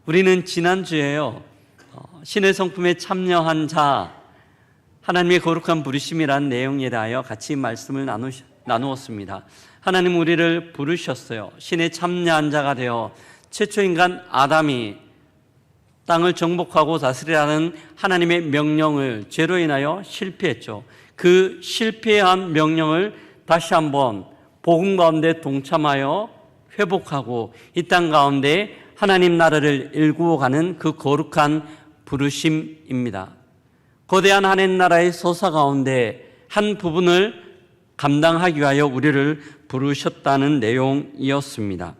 우리는 지난주에요, 신의 성품에 참여한 자, 하나님의 거룩한 부르심이라는 내용에 대하여 같이 말씀을 나누었습니다. 하나님 우리를 부르셨어요. 신의 참여한 자가 되어 최초 인간 아담이 땅을 정복하고 다스리라는 하나님의 명령을 죄로 인하여 실패했죠. 그 실패한 명령을 다시 한번 복음 가운데 동참하여 회복하고 이 땅 가운데 하나님 나라를 일구어가는 그 거룩한 부르심입니다. 거대한 하나님 나라의 서사 가운데 한 부분을 감당하기 위하여 우리를 부르셨다는 내용이었습니다.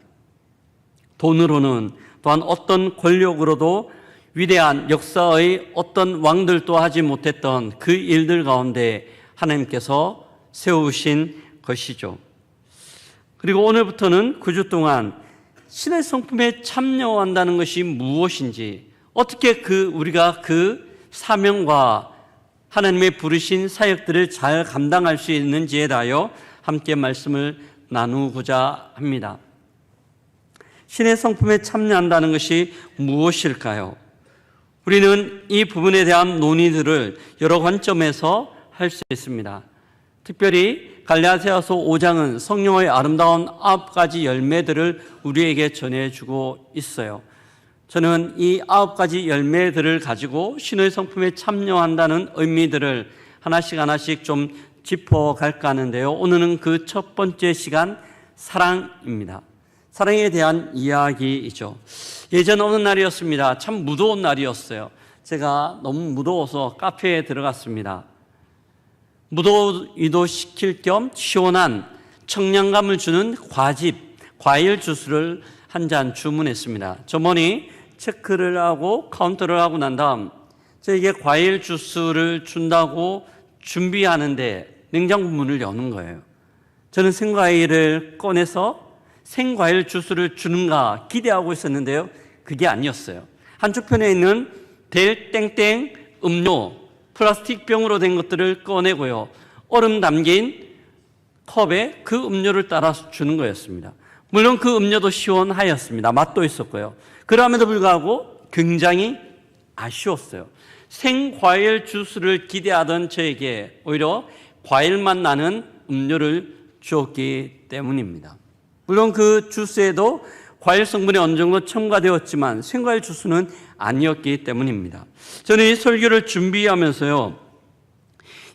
돈으로는 또한 어떤 권력으로도 위대한 역사의 어떤 왕들도 하지 못했던 그 일들 가운데 하나님께서 세우신 것이죠. 그리고 오늘부터는 9주 동안 신의 성품에 참여한다는 것이 무엇인지, 어떻게 우리가 그 사명과 하나님의 부르신 사역들을 잘 감당할 수 있는지에 대하여 함께 말씀을 나누고자 합니다. 신의 성품에 참여한다는 것이 무엇일까요? 우리는 이 부분에 대한 논의들을 여러 관점에서 할 수 있습니다. 특별히 갈라디아서 5장은 성령의 아름다운 9가지 열매들을 우리에게 전해주고 있어요. 저는 이 9가지 열매들을 가지고 신의 성품에 참여한다는 의미들을 하나씩 좀 짚어갈까 하는데요. 오늘은 그 첫 번째 시간, 사랑입니다. 사랑에 대한 이야기이죠. 예전 어느 날이었습니다. 참 무더운 날이었어요. 제가 너무 무더워서 카페에 들어갔습니다. 무더위도 식힐 겸 시원한 청량감을 주는 과일 주스를 한 잔 주문했습니다. 점원이 체크를 하고 카운터를 하고 난 다음 저에게 과일 주스를 준다고 준비하는데 냉장고 문을 여는 거예요. 저는 생과일을 꺼내서 생과일 주스를 주는가 기대하고 있었는데요. 그게 아니었어요. 한쪽편에 있는 델 땡땡 음료, 플라스틱 병으로 된 것들을 꺼내고요, 얼음 담긴 컵에 그 음료를 따라서 주는 거였습니다. 물론 그 음료도 시원하였습니다. 맛도 있었고요. 그럼에도 불구하고 굉장히 아쉬웠어요. 생과일 주스를 기대하던 저에게 오히려 과일맛 나는 음료를 주었기 때문입니다. 물론 그 주스에도 과일 성분이 어느 정도 첨가되었지만 생과일 주스는 아니었기 때문입니다. 저는 이 설교를 준비하면서요,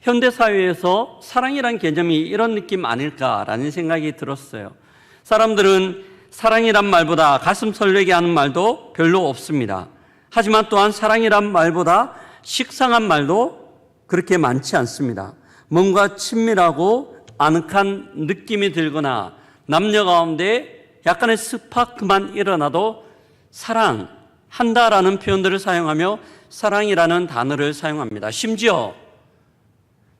현대사회에서 사랑이란 개념이 이런 느낌 아닐까라는 생각이 들었어요. 사람들은 사랑이란 말보다 가슴 설레게 하는 말도 별로 없습니다. 하지만 또한 사랑이란 말보다 식상한 말도 그렇게 많지 않습니다. 뭔가 친밀하고 아늑한 느낌이 들거나 남녀 가운데 약간의 스파크만 일어나도 사랑한다라는 표현들을 사용하며 사랑이라는 단어를 사용합니다. 심지어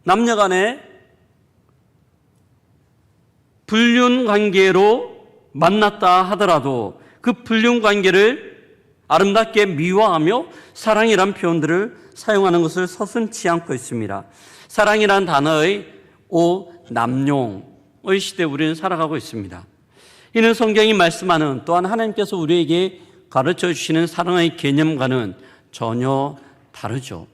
남녀 간에 불륜 관계로 만났다 하더라도 그 불륜 관계를 아름답게 미화하며 사랑이란 표현들을 사용하는 것을 서슴지 않고 있습니다. 사랑이란 단어의 남용의 시대에 우리는 살아가고 있습니다. 이는 성경이 말씀하는, 또한 하나님께서 우리에게 가르쳐 주시는 사랑의 개념과는 전혀 다르죠.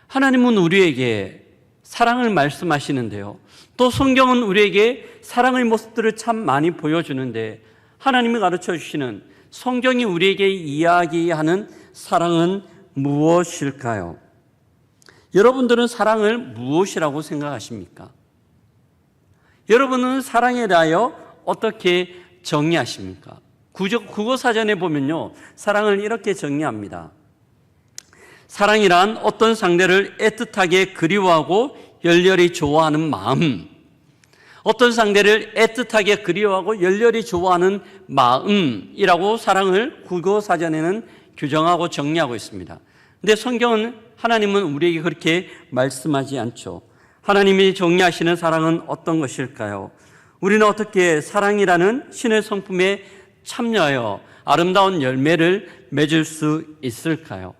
하나님은 우리에게 사랑을 말씀하시는데요, 또 성경은 우리에게 사랑의 모습들을 참 많이 보여주는데, 하나님이 가르쳐 주시는, 성경이 우리에게 이야기하는 사랑은 무엇일까요? 여러분들은 사랑을 무엇이라고 생각하십니까? 여러분은 사랑에 대하여 어떻게 정의하십니까? 국어사전에 보면요, 사랑을 이렇게 정의합니다. 사랑이란 어떤 상대를 애틋하게 그리워하고 열렬히 좋아하는 마음, 어떤 상대를 애틋하게 그리워하고 열렬히 좋아하는 마음이라고 사랑을 국어사전에는 규정하고 정리하고 있습니다. 그런데 성경은, 하나님은 우리에게 그렇게 말씀하지 않죠. 하나님이 정리하시는 사랑은 어떤 것일까요? 우리는 어떻게 사랑이라는 신의 성품에 참여하여 아름다운 열매를 맺을 수 있을까요?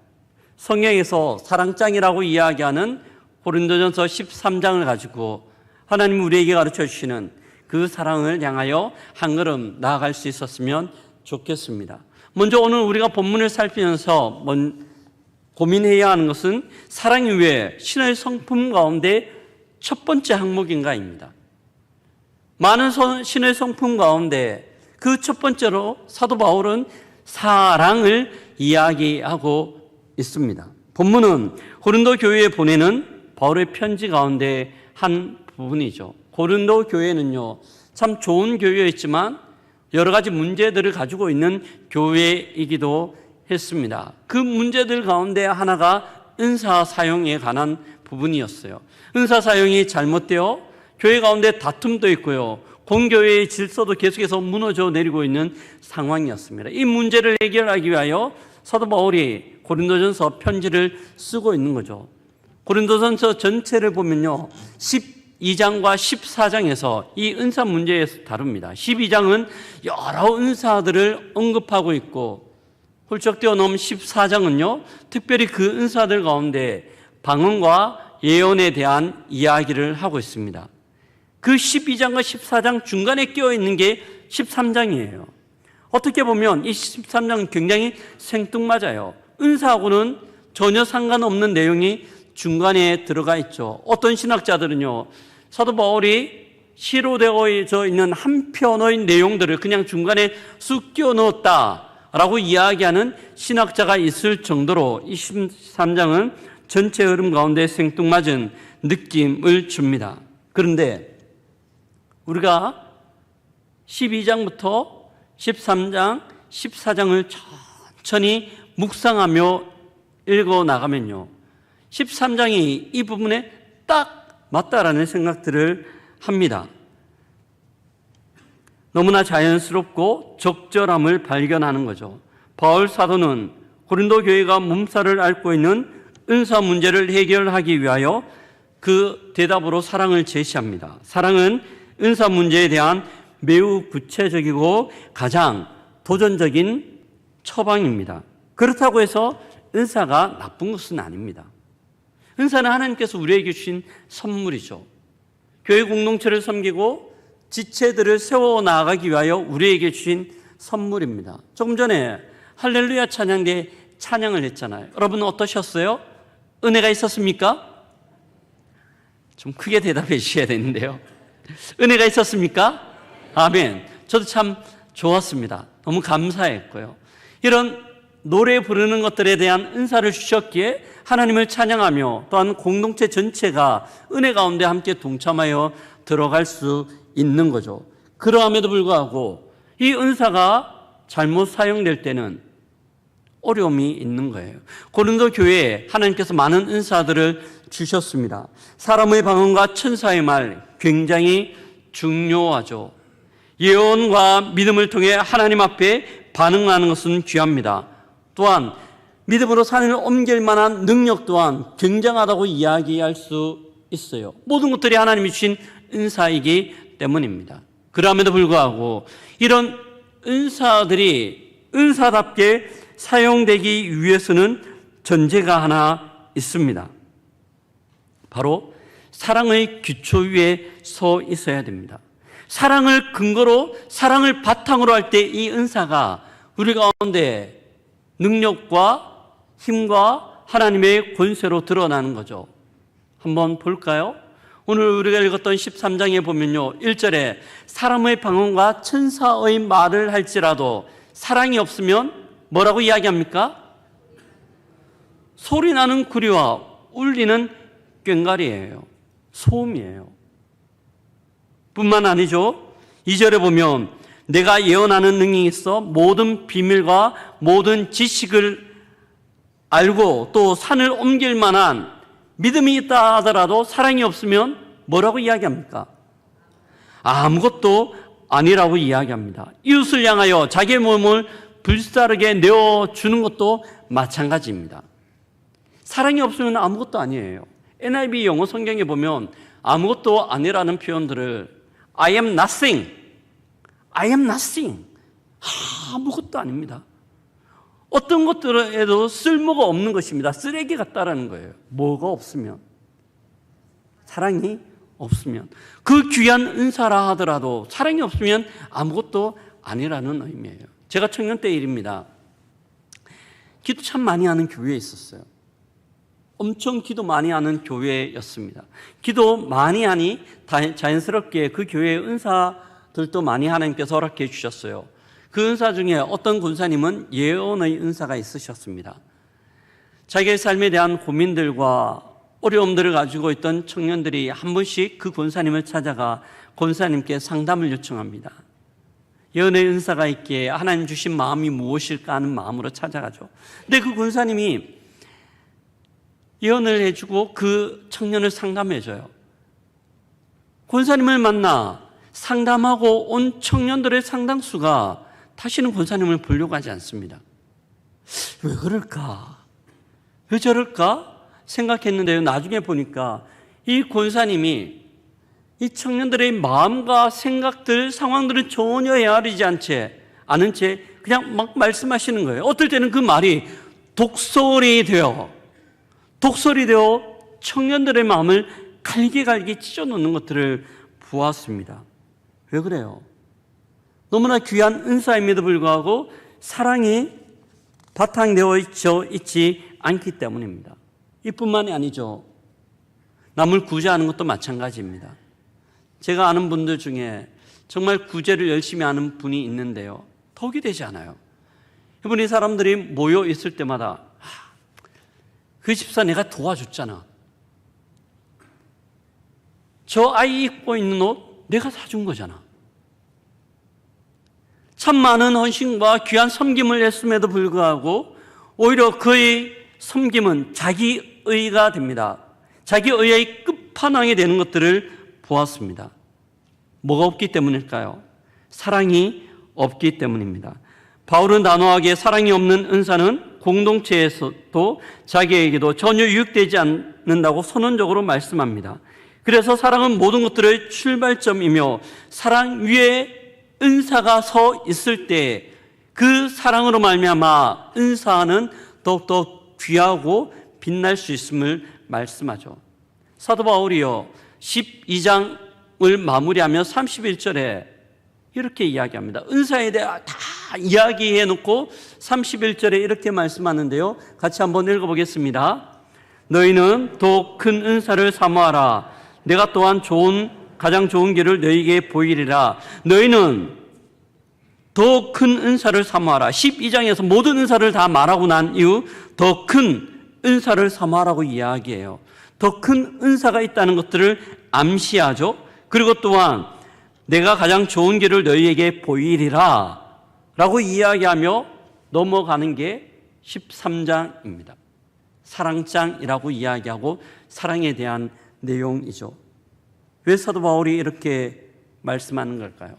성경에서 사랑장이라고 이야기하는 고린도전서 13장을 가지고 하나님 우리에게 가르쳐 주시는 그 사랑을 향하여 한 걸음 나아갈 수 있었으면 좋겠습니다. 먼저 오늘 우리가 본문을 살피면서 고민해야 하는 것은 사랑이 왜 신의 성품 가운데 첫 번째 항목인가입니다. 많은 신의 성품 가운데 그 첫 번째로 사도 바울은 사랑을 이야기하고 있습니다. 본문은 고린도 교회에 보내는 바울의 편지 가운데 한 부분이죠. 고린도 교회는요, 참 좋은 교회였지만 여러 가지 문제들을 가지고 있는 교회이기도 했습니다. 그 문제들 가운데 하나가 은사 사용에 관한 부분이었어요. 은사 사용이 잘못되어 교회 가운데 다툼도 있고요, 공교회의 질서도 계속해서 무너져 내리고 있는 상황이었습니다. 이 문제를 해결하기 위하여 사도 바울이 고린도전서 편지를 쓰고 있는 거죠. 고린도전서 전체를 보면요, 12장과 14장에서 이 은사 문제에 다룹니다. 12장은 여러 은사들을 언급하고 있고, 훌쩍 뛰어넘은 14장은요, 특별히 그 은사들 가운데 방언과 예언에 대한 이야기를 하고 있습니다. 그 12장과 14장 중간에 끼어 있는 게 13장이에요. 어떻게 보면 이 13장은 굉장히 생뚱맞아요. 은사하고는 전혀 상관없는 내용이 중간에 들어가 있죠. 어떤 신학자들은요, 사도 바울이 시로 되어져 있는 한 편의 내용들을 그냥 중간에 쑥 끼워 넣었다라고 이야기하는 신학자가 있을 정도로 이 13장은 전체 흐름 가운데 생뚱맞은 느낌을 줍니다. 그런데 우리가 12장부터 13장, 14장을 천천히 묵상하며 읽어 나가면요, 13장이 이 부분에 딱 맞다라는 생각들을 합니다. 너무나 자연스럽고 적절함을 발견하는 거죠. 바울 사도는 고린도 교회가 몸살을 앓고 있는 은사 문제를 해결하기 위하여 그 대답으로 사랑을 제시합니다. 사랑은 은사 문제에 대한 매우 구체적이고 가장 도전적인 처방입니다. 그렇다고 해서 은사가 나쁜 것은 아닙니다. 은사는 하나님께서 우리에게 주신 선물이죠. 교회 공동체를 섬기고 지체들을 세워나가기 위하여 우리에게 주신 선물입니다. 조금 전에 할렐루야 찬양대 찬양을 했잖아요. 여러분 어떠셨어요? 은혜가 있었습니까? 좀 크게 대답해 주셔야 되는데요. 은혜가 있었습니까? 아멘. 저도 참 좋았습니다. 너무 감사했고요. 이런 노래 부르는 것들에 대한 은사를 주셨기에 하나님을 찬양하며 또한 공동체 전체가 은혜 가운데 함께 동참하여 들어갈 수 있는 거죠. 그러함에도 불구하고 이 은사가 잘못 사용될 때는 어려움이 있는 거예요. 고린도 교회에 하나님께서 많은 은사들을 주셨습니다. 사람의 방언과 천사의 말 굉장히 중요하죠. 예언과 믿음을 통해 하나님 앞에 반응하는 것은 귀합니다. 또한 믿음으로 산을 옮길 만한 능력 또한 굉장하다고 이야기할 수 있어요. 모든 것들이 하나님이 주신 은사이기 때문입니다. 그럼에도 불구하고 이런 은사들이 은사답게 사용되기 위해서는 전제가 하나 있습니다. 바로 사랑의 기초 위에 서 있어야 됩니다. 사랑을 근거로, 사랑을 바탕으로 할 때 이 은사가 우리 가운데 능력과 힘과 하나님의 권세로 드러나는 거죠. 한번 볼까요? 오늘 우리가 읽었던 13장에 보면요, 1절에 사람의 방언과 천사의 말을 할지라도 사랑이 없으면 뭐라고 이야기합니까? 소리나는 구리와 울리는 꽹과리예요. 소음이에요. 뿐만 아니죠. 2절에 보면 내가 예언하는 능력이 있어 모든 비밀과 모든 지식을 알고 또 산을 옮길 만한 믿음이 있다 하더라도 사랑이 없으면 뭐라고 이야기합니까? 아무것도 아니라고 이야기합니다. 이웃을 향하여 자기의 몸을 불사르게 내어주는 것도 마찬가지입니다. 사랑이 없으면 아무것도 아니에요. NIV 영어 성경에 보면 아무것도 아니라는 표현들을 I am nothing, I am nothing, 아무것도 아닙니다. 어떤 것들에도 쓸모가 없는 것입니다. 쓰레기 같다라는 거예요. 뭐가 없으면, 사랑이 없으면, 그 귀한 은사라 하더라도 사랑이 없으면 아무것도 아니라는 의미예요. 제가 청년 때 일입니다. 기도 참 많이 하는 교회에 있었어요. 엄청 기도 많이 하는 교회였습니다. 기도 많이 하니 자연스럽게 그 교회의 은사들도 많이 하나님께서 허락해 주셨어요. 그 은사 중에 어떤 권사님은 예언의 은사가 있으셨습니다. 자기의 삶에 대한 고민들과 어려움들을 가지고 있던 청년들이 한 번씩 그 권사님을 찾아가 권사님께 상담을 요청합니다. 예언의 은사가 있기에 하나님 주신 마음이 무엇일까 하는 마음으로 찾아가죠. 근데 그 권사님이 예언을 해주고 그 청년을 상담해줘요. 권사님을 만나 상담하고 온 청년들의 상당수가 다시는 권사님을 보려고 하지 않습니다. 왜 그럴까? 왜 저럴까? 생각했는데요. 나중에 보니까 이 권사님이 이 청년들의 마음과 생각들, 상황들을 전혀 헤아리지 않은 채 그냥 막 말씀하시는 거예요. 어떨 때는 그 말이 독설이 되어 청년들의 마음을 갈기갈기 찢어놓는 것들을 보았습니다. 왜 그래요? 너무나 귀한 은사임에도 불구하고 사랑이 바탕되어 있지 않기 때문입니다. 이뿐만이 아니죠. 남을 구제하는 것도 마찬가지입니다. 제가 아는 분들 중에 정말 구제를 열심히 하는 분이 있는데요. 덕이 되지 않아요. 이분이 사람들이 모여 있을 때마다 그 집사 내가 도와줬잖아. 저 아이 입고 있는 옷 내가 사준 거잖아. 참 많은 헌신과 귀한 섬김을 했음에도 불구하고 오히려 그의 섬김은 자기의가 됩니다. 자기의의 끝판왕이 되는 것들을 보았습니다. 뭐가 없기 때문일까요? 사랑이 없기 때문입니다. 바울은 단호하게 사랑이 없는 은사는 공동체에서도 자기에게도 전혀 유익되지 않는다고 선언적으로 말씀합니다. 그래서 사랑은 모든 것들의 출발점이며 사랑 위에 은사가 서 있을 때 그 사랑으로 말미암아 은사는 더욱더 귀하고 빛날 수 있음을 말씀하죠. 사도 바울이요 12장을 마무리하며 31절에 이렇게 이야기합니다. 은사에 대해 다 이야기해 놓고 31절에 이렇게 말씀하는데요. 같이 한번 읽어보겠습니다. 너희는 더 큰 은사를 사모하라. 내가 또한 가장 좋은 길을 너희에게 보이리라. 너희는 더 큰 은사를 사모하라. 12장에서 모든 은사를 다 말하고 난 이후 더 큰 은사를 사모하라고 이야기해요. 더 큰 은사가 있다는 것들을 암시하죠. 그리고 또한 내가 가장 좋은 길을 너희에게 보이리라 라고 이야기하며 넘어가는 게 13장입니다. 사랑장이라고 이야기하고 사랑에 대한 내용이죠. 왜 사도 바울이 이렇게 말씀하는 걸까요?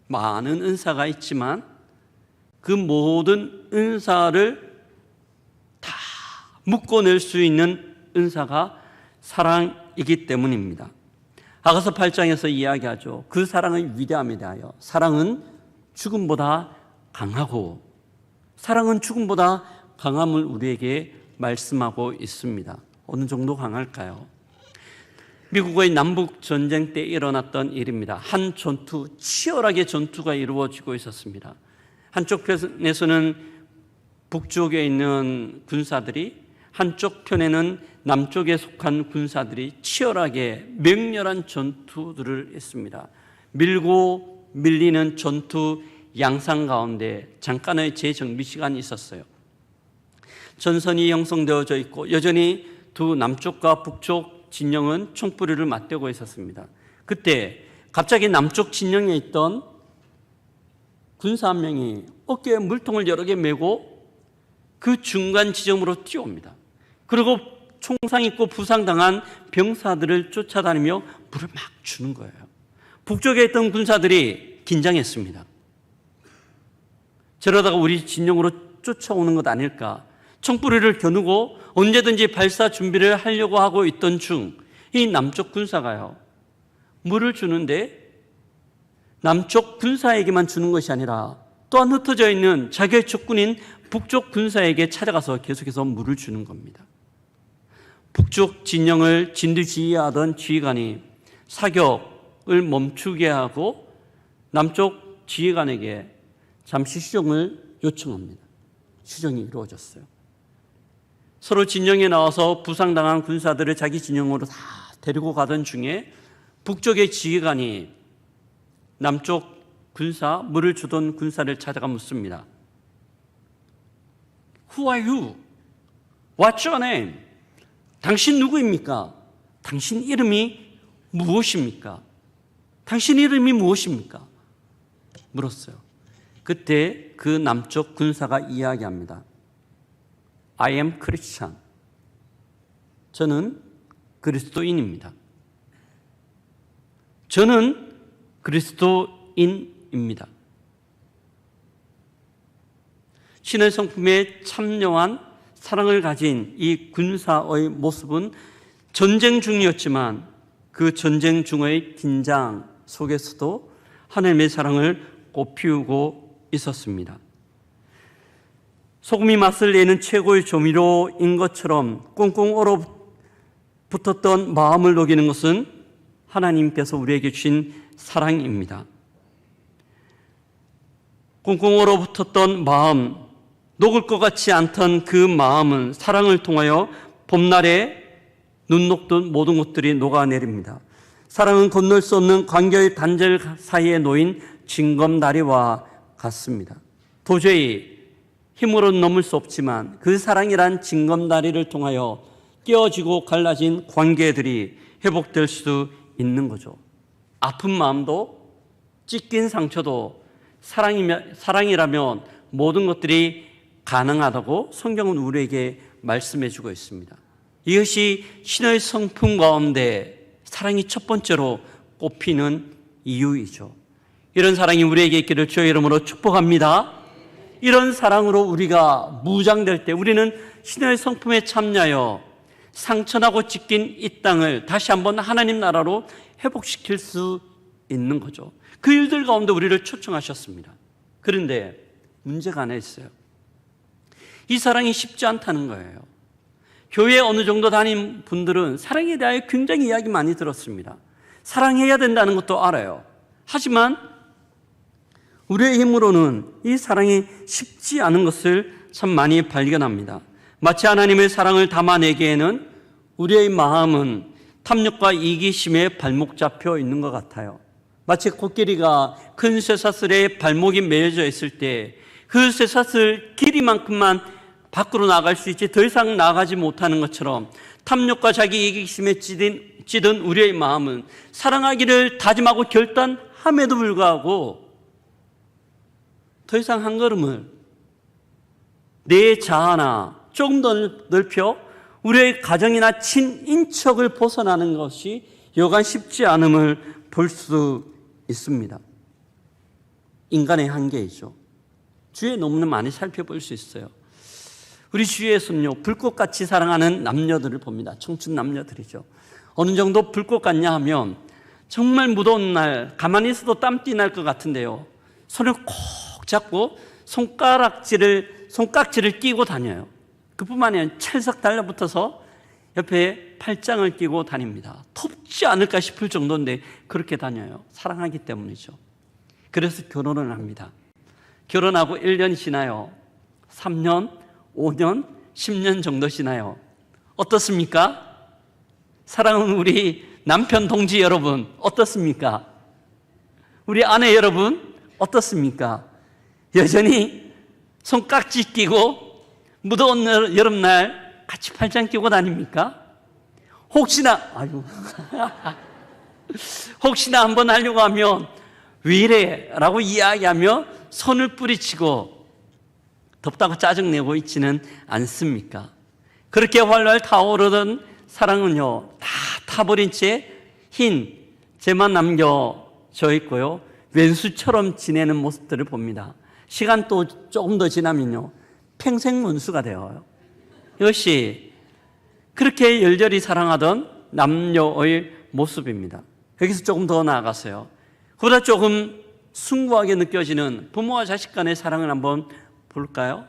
많은 은사가 있지만 그 모든 은사를 다 묶어낼 수 있는 은사가 사랑이기 때문입니다. 아가서 8장에서 이야기하죠. 그 사랑의 위대함에 대하여 사랑은 죽음보다 강하고 사랑은 죽음보다 강함을 우리에게 말씀하고 있습니다. 어느 정도 강할까요? 미국의 남북전쟁 때 일어났던 일입니다. 한 치열하게 전투가 이루어지고 있었습니다. 한쪽 편에서는 북쪽에 있는 군사들이, 한쪽 편에는 남쪽에 속한 군사들이 치열하게 맹렬한 전투들을 했습니다. 밀고 밀리는 전투 양상 가운데 잠깐의 재정비 시간이 있었어요. 전선이 형성되어져 있고 여전히 두 남쪽과 북쪽 진영은 총뿌리를 맞대고 있었습니다. 그때 갑자기 남쪽 진영에 있던 군사 한 명이 어깨에 물통을 여러 개 메고 그 중간 지점으로 뛰어옵니다. 그리고 총상 입고 부상당한 병사들을 쫓아다니며 물을 막 주는 거예요. 북쪽에 있던 군사들이 긴장했습니다. 저러다가 우리 진영으로 쫓아오는 것 아닐까. 총뿌리를 겨누고 언제든지 발사 준비를 하려고 하고 있던 중 이 남쪽 군사가요 물을 주는데 남쪽 군사에게만 주는 것이 아니라 또한 흩어져 있는 자기의 적군인 북쪽 군사에게 찾아가서 계속해서 물을 주는 겁니다. 북쪽 진영을 진두지휘하던 지휘관이 사격을 멈추게 하고 남쪽 지휘관에게 잠시 휴정을 요청합니다. 휴정이 이루어졌어요. 서로 진영에 나와서 부상당한 군사들을 자기 진영으로 다 데리고 가던 중에 북쪽의 지휘관이 남쪽 군사, 물을 주던 군사를 찾아가 묻습니다. Who are you? What's your name? 당신 누구입니까? 당신 이름이 무엇입니까? 당신 이름이 무엇입니까? 물었어요. 그때 그 남쪽 군사가 이야기합니다. I am Christian. 저는 그리스도인입니다. 저는 그리스도인입니다. 신의 성품에 참여한 사랑을 가진 이 군사의 모습은 전쟁 중이었지만 그 전쟁 중의 긴장 속에서도 하나님의 사랑을 꽃피우고 있었습니다. 소금이 맛을 내는 최고의 조미료인 것처럼 꽁꽁 얼어붙었던 마음을 녹이는 것은 하나님께서 우리에게 주신 사랑입니다. 꽁꽁 얼어붙었던 마음, 녹을 것 같지 않던 그 마음은 사랑을 통하여 봄날에 눈 녹던 모든 것들이 녹아내립니다. 사랑은 건널 수 없는 관계의 단절 사이에 놓인 징검다리와 같습니다. 도저히 힘으로 넘을 수 없지만 그 사랑이란 징검다리를 통하여 깨어지고 갈라진 관계들이 회복될 수 있는 거죠. 아픈 마음도 찢긴 상처도 사랑이라면 모든 것들이 가능하다고 성경은 우리에게 말씀해 주고 있습니다. 이것이 신의 성품 가운데 사랑이 첫 번째로 꼽히는 이유이죠. 이런 사랑이 우리에게 있기를 주의 이름으로 축복합니다. 이런 사랑으로 우리가 무장될 때 우리는 신의 성품에 참여하여 상처나고 찢긴 이 땅을 다시 한번 하나님 나라로 회복시킬 수 있는 거죠. 그 일들 가운데 우리를 초청하셨습니다. 그런데 문제가 하나 있어요. 이 사랑이 쉽지 않다는 거예요. 교회에 어느 정도 다닌 분들은 사랑에 대하여 굉장히 이야기 많이 들었습니다. 사랑해야 된다는 것도 알아요. 하지만 우리의 힘으로는 이 사랑이 쉽지 않은 것을 참 많이 발견합니다. 마치 하나님의 사랑을 담아내기에는 우리의 마음은 탐욕과 이기심에 발목 잡혀 있는 것 같아요. 마치 코끼리가 큰 쇠사슬에 발목이 매여져 있을 때 그 쇠사슬 길이만큼만 밖으로 나갈 수 있지 더 이상 나가지 못하는 것처럼 탐욕과 자기 이기심에 찌든 우리의 마음은 사랑하기를 다짐하고 결단함에도 불구하고 더 이상 한 걸음을 내 자아나 조금 더 넓혀 우리의 가정이나 친인척을 벗어나는 것이 여간 쉽지 않음을 볼 수 있습니다. 인간의 한계이죠. 주위에 너무나 많이 살펴볼 수 있어요. 우리 주위에서는요, 불꽃같이 사랑하는 남녀들을 봅니다. 청춘 남녀들이죠. 어느 정도 불꽃 같냐 하면 정말 무더운 날 가만히 있어도 땀띠 날 것 같은데요, 손을 콕 잡고 손깍지를 끼고 다녀요. 그뿐만이 아니라 찰싹 달라붙어서 옆에 팔짱을 끼고 다닙니다. 덥지 않을까 싶을 정도인데 그렇게 다녀요. 사랑하기 때문이죠. 그래서 결혼을 합니다. 결혼하고 1년이 지나요. 3년, 5년, 10년 정도 지나요. 어떻습니까? 사랑하는 우리 남편 동지 여러분 어떻습니까? 우리 아내 여러분 어떻습니까? 여전히 손깍지 끼고 무더운 여름날 같이 팔짱 끼고 다닙니까? 혹시나 한번 하려고 하면 왜 이래? 라고 이야기하며 손을 뿌리치고 덥다고 짜증내고 있지는 않습니까? 그렇게 활활 타오르던 사랑은요, 다 타버린 채 쟤만 남겨져 있고요, 왼수처럼 지내는 모습들을 봅니다. 시간 또 조금 더 지나면요, 평생 원수가 되어요. 이것이 그렇게 열렬히 사랑하던 남녀의 모습입니다. 여기서 조금 더 나아가서요, 그보다 조금 숭고하게 느껴지는 부모와 자식 간의 사랑을 한번 볼까요?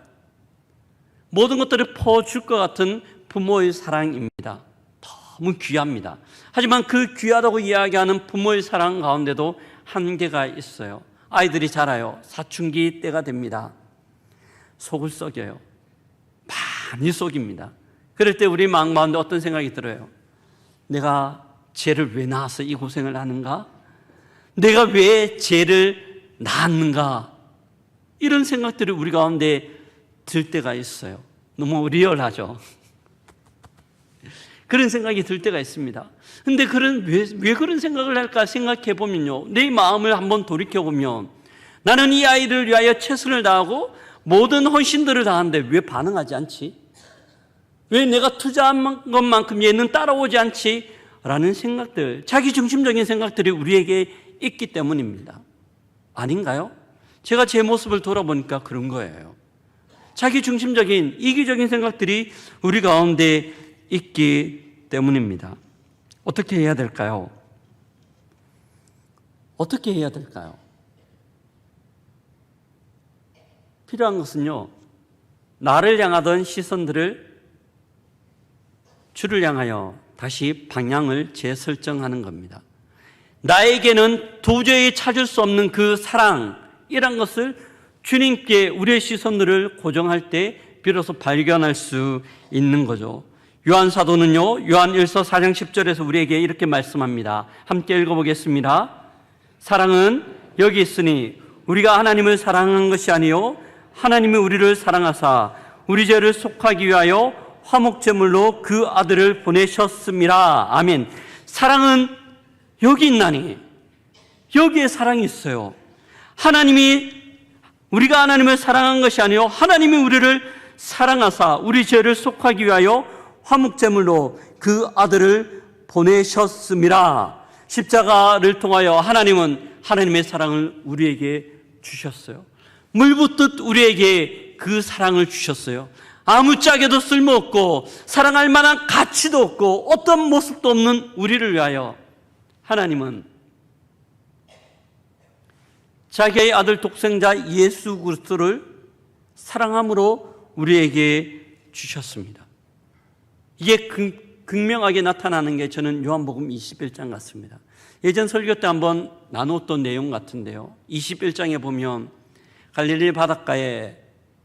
모든 것들을 퍼줄 것 같은 부모의 사랑입니다. 너무 귀합니다. 하지만 그 귀하다고 이야기하는 부모의 사랑 가운데도 한계가 있어요. 아이들이 자라요. 사춘기 때가 됩니다. 속을 썩여요. 많이 속입니다. 그럴 때 우리 마음 가운데 어떤 생각이 들어요? 내가 죄를 왜 낳아서 이 고생을 하는가? 내가 왜 죄를 낳았는가? 이런 생각들이 우리 가운데 들 때가 있어요. 너무 리얼하죠? 그런 생각이 들 때가 있습니다. 근데 왜 그런 생각을 할까 생각해 보면요, 내 마음을 한번 돌이켜 보면 나는 이 아이를 위하여 최선을 다하고 모든 헌신들을 다하는데 왜 반응하지 않지? 왜 내가 투자한 것만큼 얘는 따라오지 않지? 라는 생각들, 자기 중심적인 생각들이 우리에게 있기 때문입니다. 아닌가요? 제가 제 모습을 돌아보니까 그런 거예요. 자기 중심적인 이기적인 생각들이 우리 가운데 있기 때문입니다. 어떻게 해야 될까요? 어떻게 해야 될까요? 필요한 것은요, 나를 향하던 시선들을 주를 향하여 다시 방향을 재설정하는 겁니다. 나에게는 도저히 찾을 수 없는 그 사랑이란 것을 주님께 우리의 시선들을 고정할 때 비로소 발견할 수 있는 거죠. 요한 사도는요, 요한 1서 4장 10절에서 우리에게 이렇게 말씀합니다. 함께 읽어보겠습니다. 사랑은 여기 있으니 우리가 하나님을 사랑한 것이 아니요 하나님이 우리를 사랑하사 우리 죄를 속하기 위하여 화목제물로 그 아들을 보내셨습니다. 아멘. 사랑은 여기 있나니, 여기에 사랑이 있어요. 우리가 하나님을 사랑한 것이 아니요 하나님이 우리를 사랑하사 우리 죄를 속하기 위하여 화목제물로 그 아들을 보내셨습니다. 십자가를 통하여 하나님은 하나님의 사랑을 우리에게 주셨어요. 물 붓듯 우리에게 그 사랑을 주셨어요. 아무짝에도 쓸모없고 사랑할 만한 가치도 없고 어떤 모습도 없는 우리를 위하여 하나님은 자기의 아들 독생자 예수 그리스도를 사랑함으로 우리에게 주셨습니다. 이게 극명하게 나타나는 게 저는 요한복음 21장 같습니다. 예전 설교 때 한번 나눴던 내용 같은데요, 21장에 보면 갈릴리 바닷가에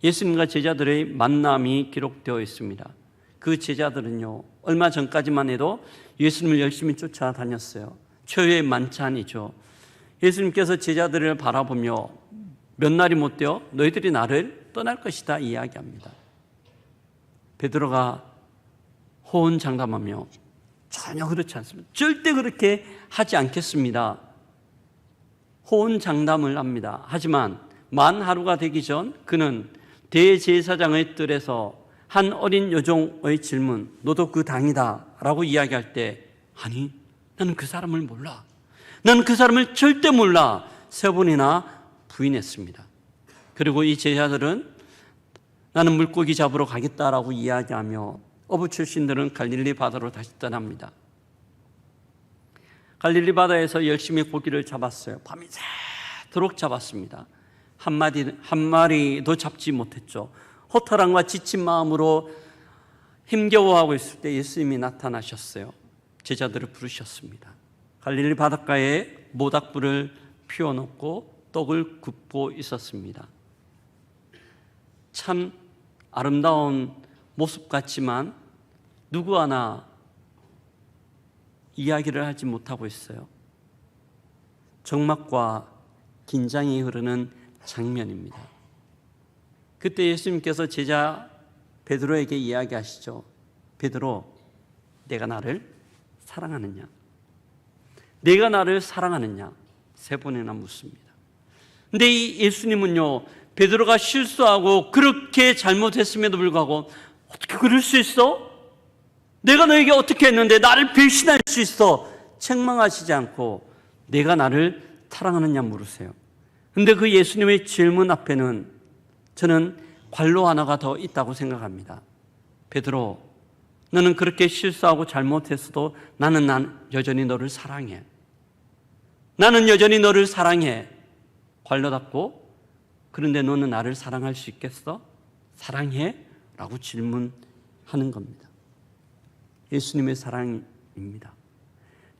예수님과 제자들의 만남이 기록되어 있습니다. 그 제자들은요, 얼마 전까지만 해도 예수님을 열심히 쫓아다녔어요. 초유의 만찬이죠. 예수님께서 제자들을 바라보며 몇 날이 못 되어 너희들이 나를 떠날 것이다 이야기합니다. 베드로가 호언장담하며 전혀 그렇지 않습니다. 절대 그렇게 하지 않겠습니다. 호언장담을 합니다. 하지만 만 하루가 되기 전 그는 대제사장의 뜰에서 한 어린 여종의 질문, 너도 그 당이다 라고 이야기할 때, 아니 나는 그 사람을 몰라, 나는 그 사람을 절대 몰라, 3번이나 부인했습니다. 그리고 이 제자들은 나는 물고기 잡으러 가겠다라고 이야기하며 어부 출신들은 갈릴리 바다로 다시 떠납니다. 갈릴리 바다에서 열심히 고기를 잡았어요. 밤이 새도록 잡았습니다. 한 마리도 잡지 못했죠. 허탈함과 지친 마음으로 힘겨워하고 있을 때 예수님이 나타나셨어요. 제자들을 부르셨습니다. 갈릴리 바닷가에 모닥불을 피워놓고 떡을 굽고 있었습니다. 참 아름다운 모습 같지만 누구 하나 이야기를 하지 못하고 있어요. 적막과 긴장이 흐르는 장면입니다. 그때 예수님께서 제자 베드로에게 이야기하시죠. 베드로, 내가 나를 사랑하느냐? 내가 나를 사랑하느냐? 3번이나 묻습니다. 근데 이 예수님은요, 베드로가 실수하고 그렇게 잘못했음에도 불구하고 어떻게 그럴 수 있어? 내가 너에게 어떻게 했는데 나를 배신할 수 있어? 책망하시지 않고 내가 나를 사랑하느냐 물으세요. 근데 그 예수님의 질문 앞에는 저는 관로 하나가 더 있다고 생각합니다. 베드로, 너는 그렇게 실수하고 잘못했어도 나는 여전히 너를 사랑해. 나는 여전히 너를 사랑해. 관로 닫고, 그런데 너는 나를 사랑할 수 있겠어? 사랑해? 라고 질문하는 겁니다. 예수님의 사랑입니다.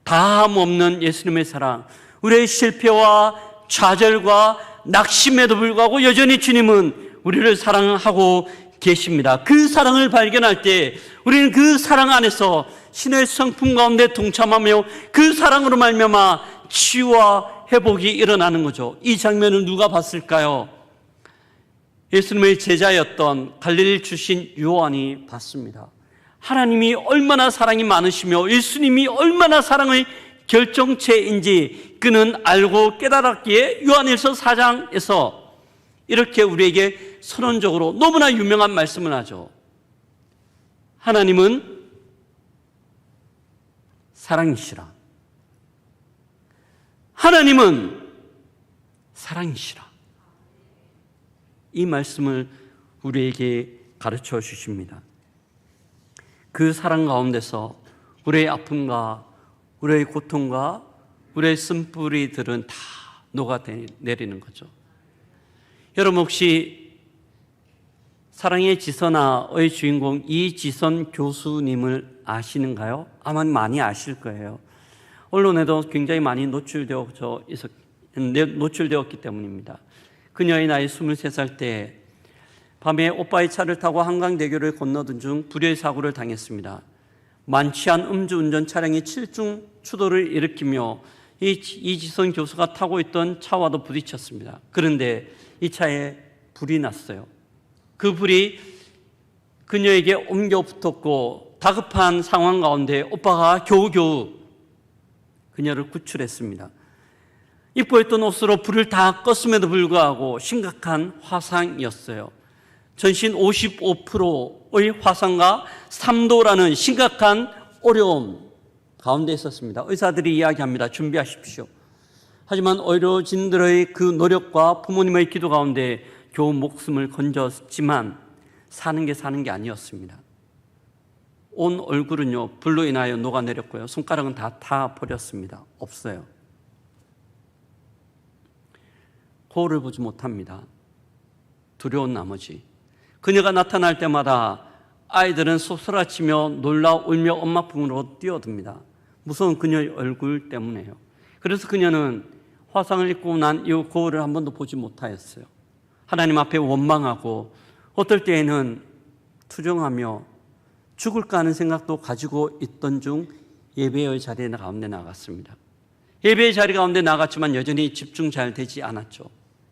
다함 없는 예수님의 사랑. 우리의 실패와 좌절과 낙심에도 불구하고 여전히 주님은 우리를 사랑하고 계십니다. 그 사랑을 발견할 때 우리는 그 사랑 안에서 신의 성품 가운데 동참하며 그 사랑으로 말미암아 치유와 회복이 일어나는 거죠. 이 장면을 누가 봤을까요? 예수님의 제자였던 갈릴리 출신 요한이 봤습니다. 하나님이 얼마나 사랑이 많으시며 예수님이 얼마나 사랑의 결정체인지 그는 알고 깨달았기에 요한일서 4장에서 이렇게 우리에게 선언적으로 너무나 유명한 말씀을 하죠. 하나님은 사랑이시라. 하나님은 사랑이시라. 이 말씀을 우리에게 가르쳐 주십니다. 그 사랑 가운데서 우리의 아픔과 우리의 고통과 우리의 쓴뿌리들은 다 녹아내리는 거죠. 여러분 혹시 사랑의 지선아의 주인공 이지선 교수님을 아시는가요? 아마 많이 아실 거예요. 언론에도 굉장히 많이 노출되었기 때문입니다. 그녀의 나이 23살 때 밤에 오빠의 차를 타고 한강대교를 건너던 중 불의의 사고를 당했습니다. 만취한 음주운전 차량이 7중 추돌을 일으키며 이지선 교수가 타고 있던 차와도 부딪혔습니다. 그런데 이 차에 불이 났어요. 그 불이 그녀에게 옮겨 붙었고 다급한 상황 가운데 오빠가 겨우겨우 그녀를 구출했습니다. 입고 있던 옷으로 불을 다 껐음에도 불구하고 심각한 화상이었어요. 전신 55%의 화상과 3도라는 심각한 어려움 가운데 있었습니다. 의사들이 이야기합니다. 준비하십시오. 하지만 의료진들의 그 노력과 부모님의 기도 가운데 겨우 목숨을 건졌지만 사는 게 아니었습니다. 온 얼굴은요 불로 인하여 녹아내렸고요. 손가락은 다 타버렸습니다. 없어요. 거울을 보지 못합니다. 두려운 나머지 그녀가 나타날 때마다 아이들은 솟아치며 놀라 울며 엄마 품으로 뛰어듭니다. 무서운 그녀의 얼굴 때문에요. 그래서 그녀는 화상을 입고 난 이후 거울을 한 번도 보지 못하였어요. 하나님 앞에 원망하고 어떨 때에는 투정하며 죽을까 하는 생각도 가지고 있던 중 예배의 자리에 가운데 나갔습니다. 예배의 자리 가운데 나갔지만 여전히 집중 잘 되지 않았죠.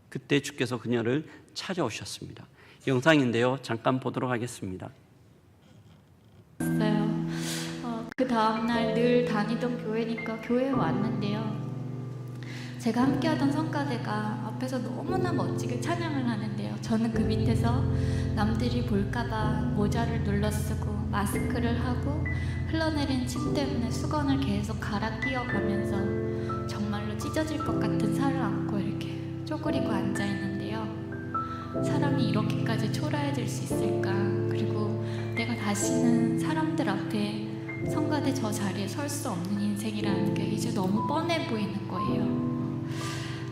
그때 주께서 그녀를 찾아오셨습니다. 영상인데요. 잠깐 보도록 하겠습니다. 그 다음날 늘 다니던 교회니까 교회에 왔는데요. 제가 함께하던 성가대가 앞에서 너무나 멋지게 찬양을 하는데요. 저는 그 밑에서 남들이 볼까봐 모자를 눌러쓰고 마스크를 하고 흘러내린 침 때문에 수건을 계속 갈아 끼워가면서 정말로 찢어질 것 같은 살을 안고 이렇게 쪼그리고 앉아있는데요. 사람이 이렇게까지 초라해질 수 있을까? 그리고 내가 다시는 사람들 앞에 성가대 저 자리에 설 수 없는 인생이라는 게 이제 너무 뻔해 보이는 거예요.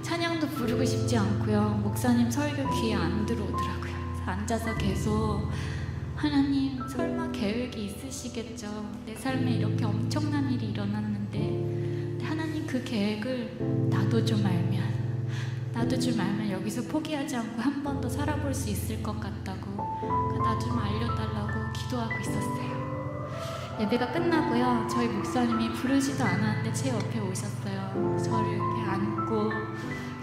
찬양도 부르고 싶지 않고요. 목사님 설교 귀에 안 들어오더라고요. 앉아서 계속 하나님 설마 계획이 있으시겠죠. 내 삶에 이렇게 엄청난 일이 일어났는데 하나님 그 계획을 나도 좀 알면 여기서 포기하지 않고 한 번 더 살아볼 수 있을 것 같다고 나 좀 알려달라고 기도하고 있었어요. 예배가 끝나고요. 저희 목사님이 부르지도 않았는데 제 옆에 오셨어요. 저를 이렇게 안고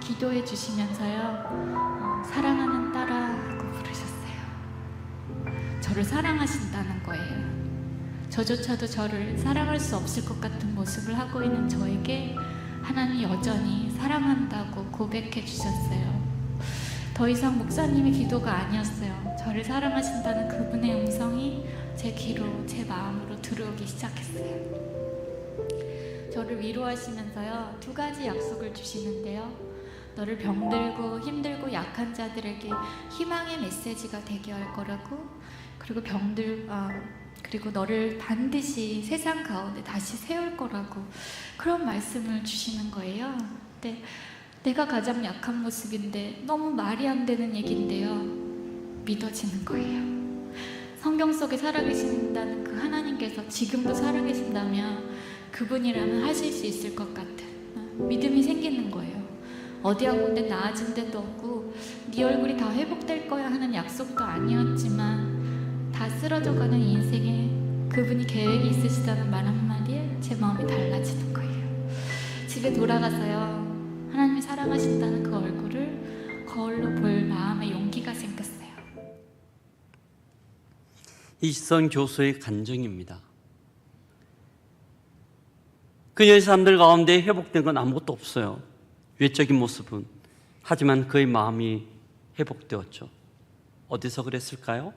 기도해 주시면서요. 사랑하는 딸아 하고 부르셨어요. 저를 사랑하신다는 거예요. 저조차도 저를 사랑할 수 없을 것 같은 모습을 하고 있는 저에게 하나님 여전히 사랑한다고 고백해 주셨어요. 더 이상 목사님의 기도가 아니었어요. 저를 사랑하신다는 그분의 음성이 제 귀로, 제 마음으로 들어오기 시작했어요. 저를 위로하시면서요, 2가지 약속을 주시는데요. 너를 병들고 힘들고 약한 자들에게 희망의 메시지가 되게 할 거라고, 그리고 너를 반드시 세상 가운데 다시 세울 거라고 그런 말씀을 주시는 거예요. 근데 내가 가장 약한 모습인데 너무 말이 안 되는 얘기인데요. 믿어지는 거예요. 성경 속에 살아계신다는 그 하나님께서 지금도 살아계신다면 그분이라면 하실 수 있을 것 같은 믿음이 생기는 거예요. 어디 한 군데 나아진 데도 없고 네 얼굴이 다 회복될 거야 하는 약속도 아니었지만 다 쓰러져가는 인생에 그분이 계획이 있으시다는 말 한마디에 제 마음이 달라지는 거예요. 집에 돌아가서요, 하나님이 사랑하신다는 그 얼굴을 거울로 볼 마음의 용기가 생겼어요. 이시선 교수의 간증입니다. 그녀의 사람들 가운데 회복된 건 아무것도 없어요. 외적인 모습은. 하지만 그의 마음이 회복되었죠. 어디서 그랬을까요?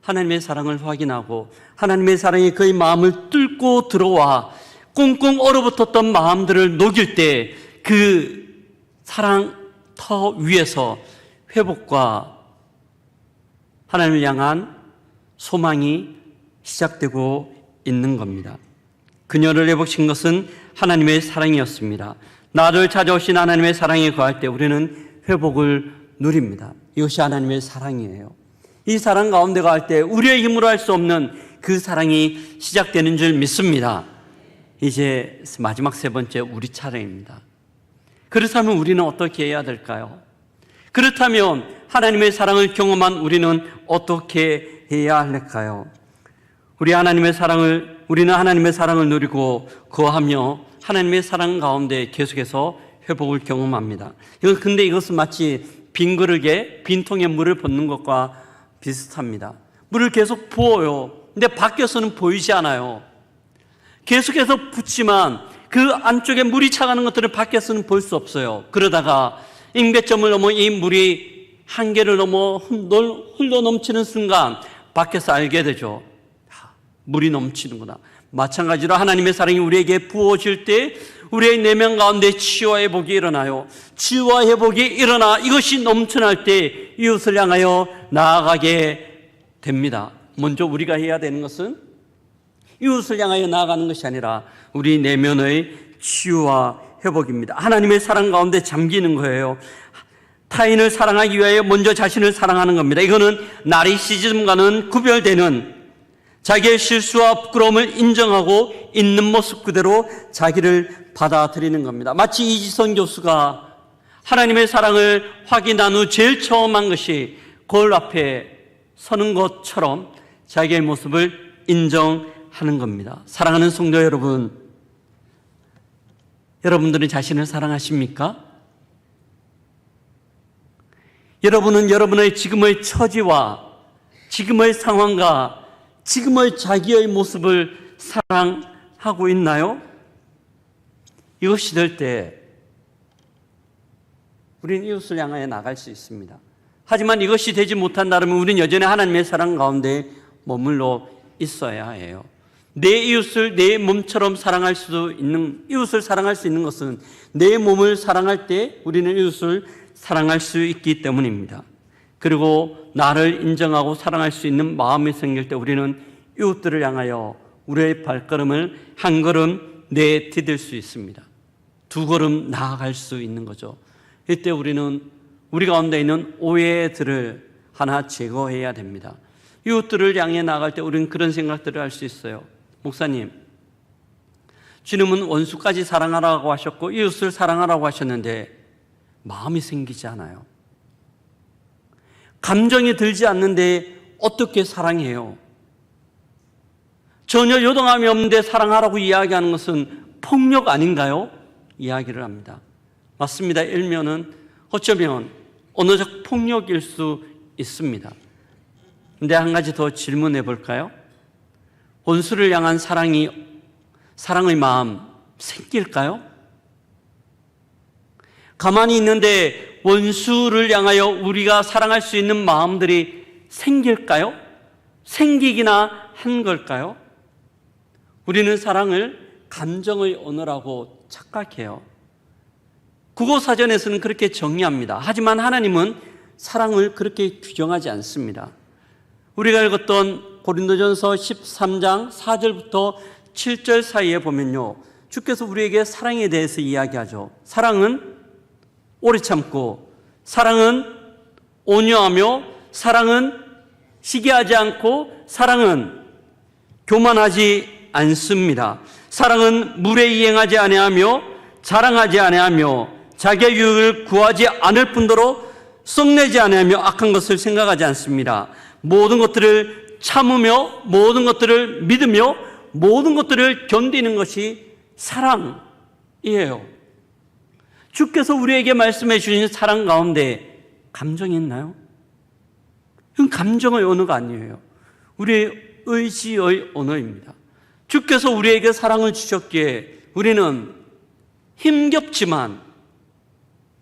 하나님의 사랑을 확인하고 하나님의 사랑이 그의 마음을 뚫고 들어와 꽁꽁 얼어붙었던 마음들을 녹일 때 그 사랑터 위에서 회복과 하나님을 향한 소망이 시작되고 있는 겁니다. 그녀를 회복시킨 것은 하나님의 사랑이었습니다. 나를 찾아오신 하나님의 사랑에 거할 때 우리는 회복을 누립니다. 이것이 하나님의 사랑이에요. 이 사랑 가운데 거할 때 우리의 힘으로 할 수 없는 그 사랑이 시작되는 줄 믿습니다. 이제 마지막 세 번째, 우리 차례입니다. 그렇다면 우리는 어떻게 해야 될까요? 그렇다면 하나님의 사랑을 경험한 우리는 어떻게 해야 할까요? 우리는 하나님의 사랑을 누리고 거하며 하나님의 사랑 가운데 계속해서 회복을 경험합니다. 근데 이것은 마치 빈 그릇에 빈 통에 물을 붓는 것과 비슷합니다. 물을 계속 부어요. 근데 밖에서는 보이지 않아요. 계속해서 붓지만 그 안쪽에 물이 차가는 것들을 밖에서는 볼 수 없어요. 그러다가 임계점을 넘어 이 물이 한계를 넘어 흘러 넘치는 순간 밖에서 알게 되죠. 물이 넘치는구나. 마찬가지로 하나님의 사랑이 우리에게 부어질 때 우리의 내면 가운데 치유와 회복이 일어나요. 치유와 회복이 일어나 이것이 넘쳐날 때 이웃을 향하여 나아가게 됩니다. 먼저 우리가 해야 되는 것은 이웃을 향하여 나아가는 것이 아니라 우리 내면의 치유와 회복입니다. 하나님의 사랑 가운데 잠기는 거예요. 타인을 사랑하기 위하여 먼저 자신을 사랑하는 겁니다. 이거는 나리시즘과는 구별되는 자기의 실수와 부끄러움을 인정하고 있는 모습 그대로 자기를 받아들이는 겁니다. 마치 이지선 교수가 하나님의 사랑을 확인한 후 제일 처음 한 것이 거울 앞에 서는 것처럼 자기의 모습을 인정하는 겁니다. 사랑하는 성도 여러분, 여러분들은 자신을 사랑하십니까? 여러분은 여러분의 지금의 처지와 지금의 상황과 지금의 자기의 모습을 사랑하고 있나요? 이것이 될 때 우리는 이웃을 향하여 나갈 수 있습니다. 하지만 이것이 되지 못한다면 우리는 여전히 하나님의 사랑 가운데 머물러 있어야 해요. 내 이웃을 내 몸처럼 사랑할 수 있는, 이웃을 사랑할 수 있는 것은 내 몸을 사랑할 때 우리는 이웃을 사랑할 수 있기 때문입니다. 그리고 나를 인정하고 사랑할 수 있는 마음이 생길 때 우리는 이웃들을 향하여 우리의 발걸음을 한 걸음 내디딜 수 있습니다. 두 걸음 나아갈 수 있는 거죠. 이때 우리는 우리 가운데 있는 오해들을 하나 제거해야 됩니다. 이웃들을 향해 나아갈 때 우리는 그런 생각들을 할 수 있어요. 목사님, 주님은 원수까지 사랑하라고 하셨고 이웃을 사랑하라고 하셨는데 마음이 생기지 않아요. 감정이 들지 않는데 어떻게 사랑해요? 전혀 요동함이 없는데 사랑하라고 이야기하는 것은 폭력 아닌가요? 이야기를 합니다. 맞습니다. 일면은 어쩌면 언어적 폭력일 수 있습니다. 근데 한 가지 더 질문해 볼까요? 원수를 향한 사랑의 마음 생길까요? 가만히 있는데 원수를 향하여 우리가 사랑할 수 있는 마음들이 생길까요? 생기기나 한 걸까요? 우리는 사랑을 감정의 언어라고 착각해요. 국어사전에서는 그렇게 정의합니다. 하지만 하나님은 사랑을 그렇게 규정하지 않습니다. 우리가 읽었던 고린도전서 13장 4절부터 7절 사이에 보면요, 주께서 우리에게 사랑에 대해서 이야기하죠. 사랑은 오래 참고, 사랑은 온유하며, 사랑은 시기하지 않고, 사랑은 교만하지 않습니다. 사랑은 물에 이행하지 아니하며 자랑하지 아니하며 자기의 유익을 구하지 않을 뿐더러 썩내지 않으며 악한 것을 생각하지 않습니다. 모든 것들을 참으며 모든 것들을 믿으며 모든 것들을 견디는 것이 사랑이에요. 주께서 우리에게 말씀해 주신 사랑 가운데 감정이 있나요? 이건 감정의 언어가 아니에요. 우리의 의지의 언어입니다. 주께서 우리에게 사랑을 주셨기에 우리는 힘겹지만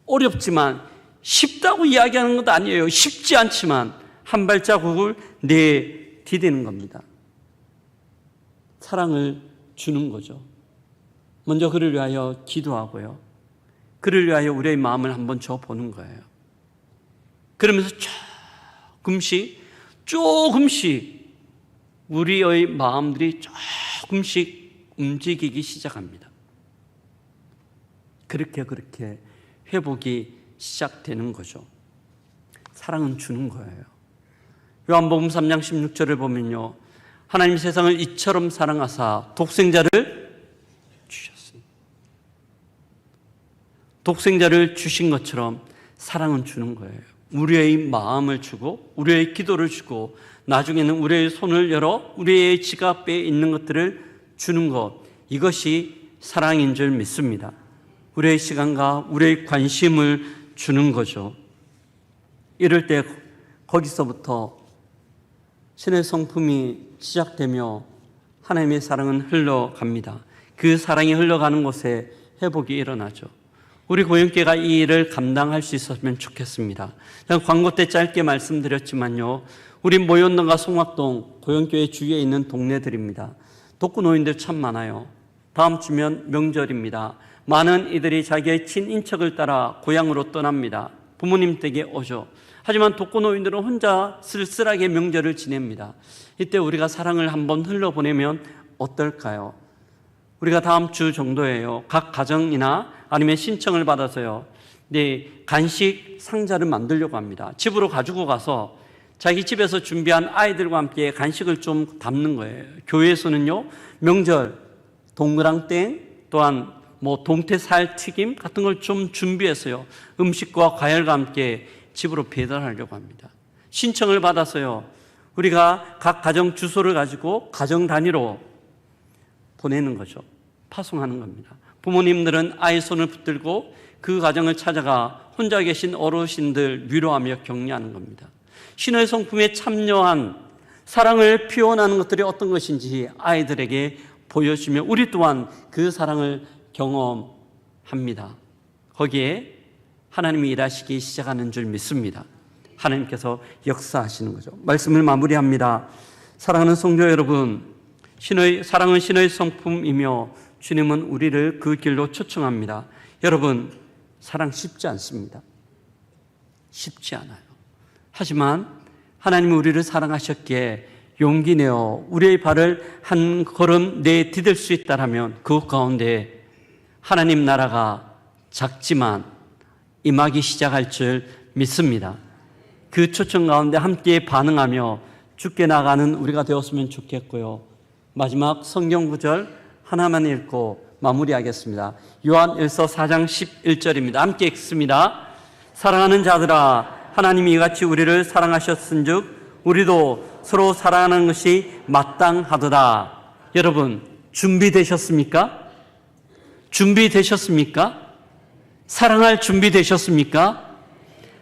어렵지만 쉽다고 이야기하는 것도 아니에요. 쉽지 않지만 한 발자국을 내디디는 겁니다. 사랑을 주는 거죠. 먼저 그를 위하여 기도하고요. 그를 위하여 우리의 마음을 한번 줘보는 거예요. 그러면서 조금씩 우리의 마음들이 조금씩 움직이기 시작합니다. 그렇게 회복이 시작되는 거죠. 사랑은 주는 거예요. 요한복음 3장 16절을 보면요, 하나님 세상을 이처럼 사랑하사 독생자를 주셨습니다. 독생자를 주신 것처럼 사랑은 주는 거예요. 우리의 마음을 주고 우리의 기도를 주고 나중에는 우리의 손을 열어 우리의 지갑에 있는 것들을 주는 것, 이것이 사랑인 줄 믿습니다. 우리의 시간과 우리의 관심을 주는 거죠. 이럴 때 거기서부터 신의 성품이 시작되며 하나님의 사랑은 흘러갑니다. 그 사랑이 흘러가는 곳에 회복이 일어나죠. 우리 고영교회가 이 일을 감당할 수 있었으면 좋겠습니다. 제가 광고 때 짧게 말씀드렸지만요, 우리 모현동과 송악동 고영교회 주위에 있는 동네들입니다. 독거노인들 참 많아요. 다음 주면 명절입니다. 많은 이들이 자기의 친인척을 따라 고향으로 떠납니다. 부모님 댁에 오죠. 하지만 독거노인들은 혼자 쓸쓸하게 명절을 지냅니다. 이때 우리가 사랑을 한번 흘러보내면 어떨까요? 우리가 다음 주 정도에요, 각 가정이나 아니면 신청을 받아서요, 간식 상자를 만들려고 합니다. 집으로 가지고 가서 자기 집에서 준비한 아이들과 함께 간식을 좀 담는 거예요. 교회에서는요, 명절 동그랑땡 또한 동태살 튀김 같은 걸 좀 준비해서요, 음식과 과일과 함께 집으로 배달하려고 합니다. 신청을 받아서요, 우리가 각 가정 주소를 가지고 가정 단위로 보내는 거죠. 파송하는 겁니다. 부모님들은 아이 손을 붙들고 그 가정을 찾아가 혼자 계신 어르신들 위로하며 격려하는 겁니다. 신의 성품에 참여한 사랑을 표현하는 것들이 어떤 것인지 아이들에게 보여주며 우리 또한 그 사랑을 경험합니다. 거기에 하나님이 일하시기 시작하는 줄 믿습니다. 하나님께서 역사하시는 거죠. 말씀을 마무리합니다. 사랑하는 성도 여러분, 사랑은 신의 성품이며 주님은 우리를 그 길로 초청합니다. 여러분, 사랑 쉽지 않습니다. 쉽지 않아요. 하지만 하나님이 우리를 사랑하셨기에 용기 내어 우리의 발을 한 걸음 내디딜 수 있다면 그 가운데 하나님 나라가 작지만 임하기 시작할 줄 믿습니다. 그 초청 가운데 함께 반응하며 주께 나가는 우리가 되었으면 좋겠고요. 마지막 성경 구절 하나만 읽고 마무리하겠습니다. 요한일서 4장 11절입니다. 함께 읽습니다. 사랑하는 자들아, 하나님이 이같이 우리를 사랑하셨은즉 우리도 서로 사랑하는 것이 마땅하도다. 여러분, 준비되셨습니까? 준비되셨습니까? 사랑할 준비되셨습니까?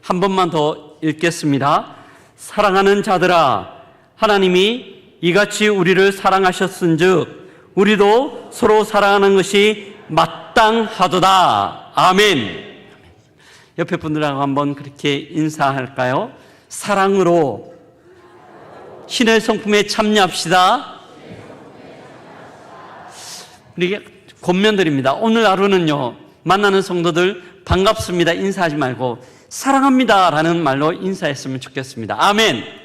한 번만 더 읽겠습니다. 사랑하는 자들아, 하나님이 이같이 우리를 사랑하셨은즉 우리도 서로 사랑하는 것이 마땅하도다. 아멘. 옆에 분들하고 한번 그렇게 인사할까요? 사랑으로 신의 성품에 참여합시다. 우리 권면드립니다. 오늘 하루는요, 만나는 성도들 반갑습니다 인사하지 말고 사랑합니다 라는 말로 인사했으면 좋겠습니다. 아멘.